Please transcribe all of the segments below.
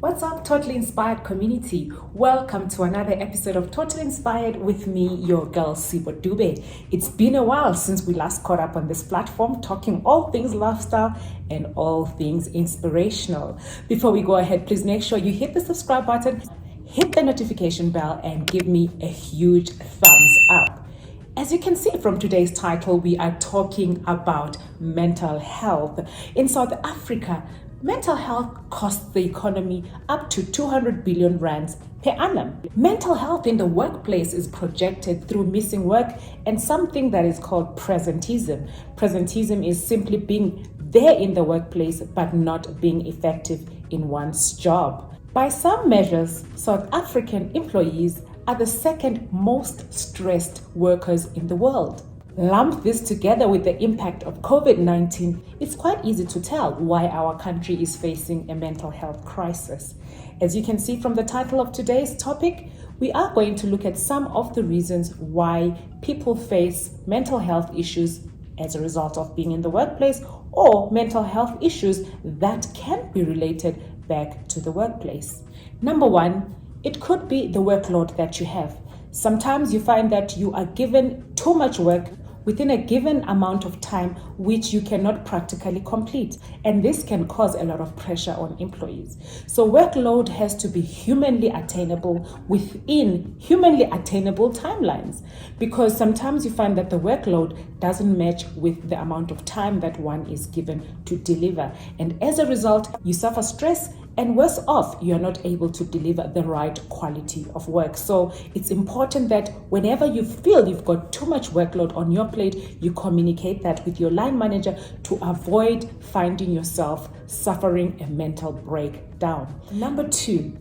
What's up, Totally Inspired community? Welcome to another episode of Totally Inspired with me, your girl, Sibo Dube. It's been a while since we last caught up on this platform, talking all things lifestyle and all things inspirational. Before we go ahead, please make sure you hit the subscribe button, hit the notification bell, and give me a huge thumbs up. As you can see from today's title, we are talking about mental health. In South Africa, mental health costs the economy up to 200 billion rands per annum. Mental health in the workplace is projected through missing work and something that is called presenteeism. Presenteeism is simply being there in the workplace but not being effective in one's job. By some measures, South African employees are the second most stressed workers in the world. Lump this together with the impact of COVID-19, it's quite easy to tell why our country is facing a mental health crisis. As you can see from the title of today's topic, we are going to look at some of the reasons why people face mental health issues as a result of being in the workplace, or mental health issues that can be related back to the workplace. Number one, it could be the workload that you have. Sometimes you find that you are given too much work within a given amount of time which you cannot practically complete, and this can cause a lot of pressure on employees. So workload has to be humanly attainable within humanly attainable timelines, because sometimes you find that the workload doesn't match with the amount of time that one is given to deliver, and as a result you suffer stress, and worse off, you're not able to deliver the right quality of work. So it's important that whenever you feel you've got too much workload on your plate, you communicate that with your line manager to avoid finding yourself suffering a mental breakdown. Number two,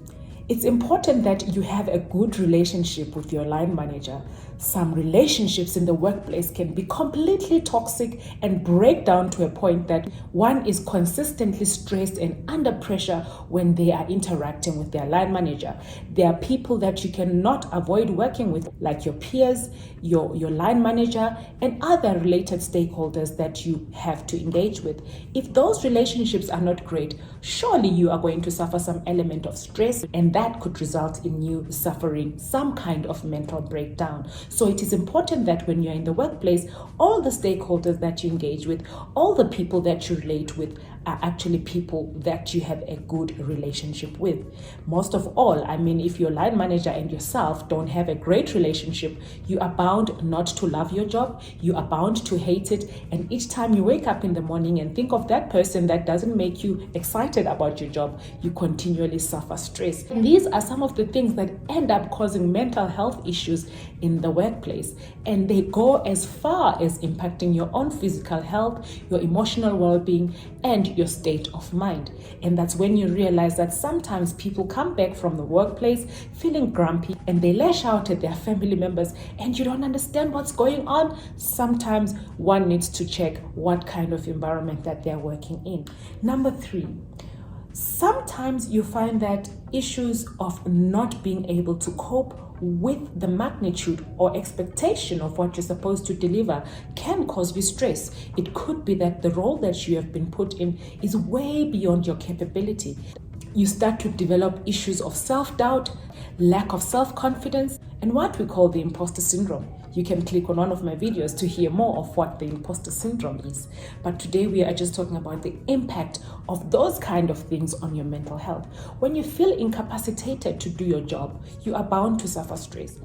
it's important that you have a good relationship with your line manager. Some relationships in the workplace can be completely toxic and break down to a point that one is consistently stressed and under pressure when they are interacting with their line manager. There are people that you cannot avoid working with, like your peers, your line manager, and other related stakeholders that you have to engage with. If those relationships are not great, surely you are going to suffer some element of stress, and that could result in you suffering some kind of mental breakdown. So it is important that when you're in the workplace, all the stakeholders that you engage with, all the people that you relate with are actually people that you have a good relationship with. Most of all, if your line manager and yourself don't have a great relationship, you are bound not to love your job, you are bound to hate it, and each time you wake up in the morning and think of that person that doesn't make you excited about your job, you continually suffer stress. And these are some of the things that end up causing mental health issues in the workplace, and they go as far as impacting your own physical health, your emotional well-being, and your state of mind. And that's when you realize that sometimes people come back from the workplace feeling grumpy and they lash out at their family members, and you don't understand what's going on. Sometimes one needs to check what kind of environment that they're working in. Number three, sometimes you find that issues of not being able to cope with the magnitude or expectation of what you're supposed to deliver can cause you stress. It could be that the role that you have been put in is way beyond your capability. You start to develop issues of self-doubt, lack of self-confidence, and what we call the imposter syndrome. You can click on one of my videos to hear more of what the imposter syndrome is. But today we are just talking about the impact of those kind of things on your mental health. When you feel incapacitated to do your job, you are bound to suffer stress.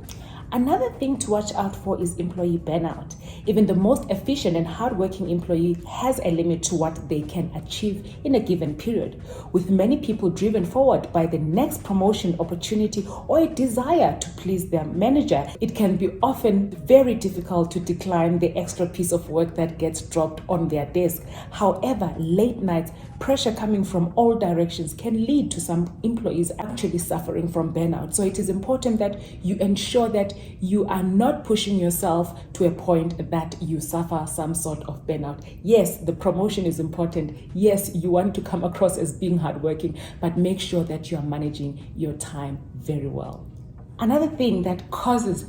Another thing to watch out for is employee burnout. Even the most efficient and hardworking employee has a limit to what they can achieve in a given period. With many people driven forward by the next promotion opportunity or a desire to please their manager, it can be often very difficult to decline the extra piece of work that gets dropped on their desk. However, late nights, pressure coming from all directions can lead to some employees actually suffering from burnout. So it is important that you ensure that you are not pushing yourself to a point that you suffer some sort of burnout. Yes, the promotion is important. Yes, you want to come across as being hardworking, but make sure that you are managing your time very well. Another thing that causes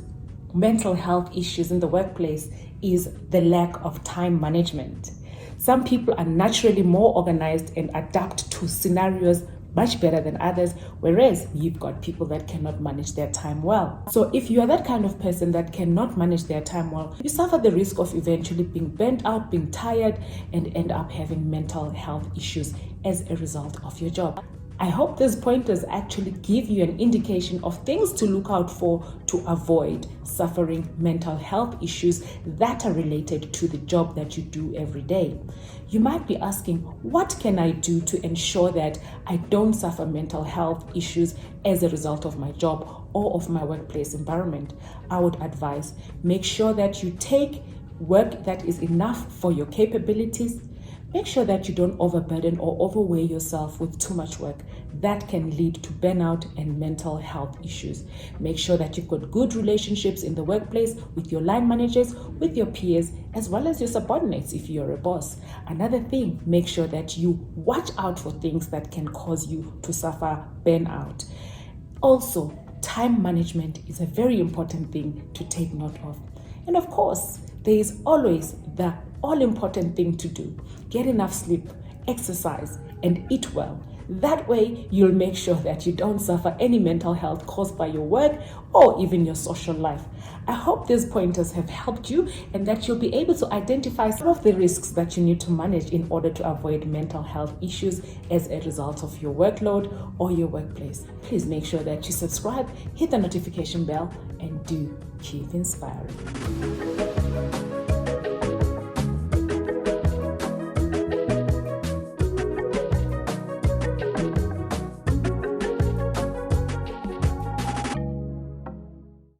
mental health issues in the workplace is the lack of time management. Some people are naturally more organized and adapt to scenarios much better than others, whereas you've got people that cannot manage their time well. So if you are that kind of person that cannot manage their time well, you suffer the risk of eventually being burnt out, being tired, and end up having mental health issues as a result of your job. I hope these pointers actually give you an indication of things to look out for to avoid suffering mental health issues that are related to the job that you do every day. You might be asking, what can I do to ensure that I don't suffer mental health issues as a result of my job or of my workplace environment? I would advise, make sure that you take work that is enough for your capabilities. Make sure that you don't overburden or overweigh yourself with too much work. That can lead to burnout and mental health issues. Make sure that you've got good relationships in the workplace with your line managers, with your peers, as well as your subordinates if you're a boss. Another thing, make sure that you watch out for things that can cause you to suffer burnout. Also, time management is a very important thing to take note of. And of course, there is always the all-important thing to do. Get enough sleep, exercise, and eat well. That way, you'll make sure that you don't suffer any mental health caused by your work or even your social life. I hope these pointers have helped you and that you'll be able to identify some of the risks that you need to manage in order to avoid mental health issues as a result of your workload or your workplace. Please make sure that you subscribe, hit the notification bell, and do keep inspiring.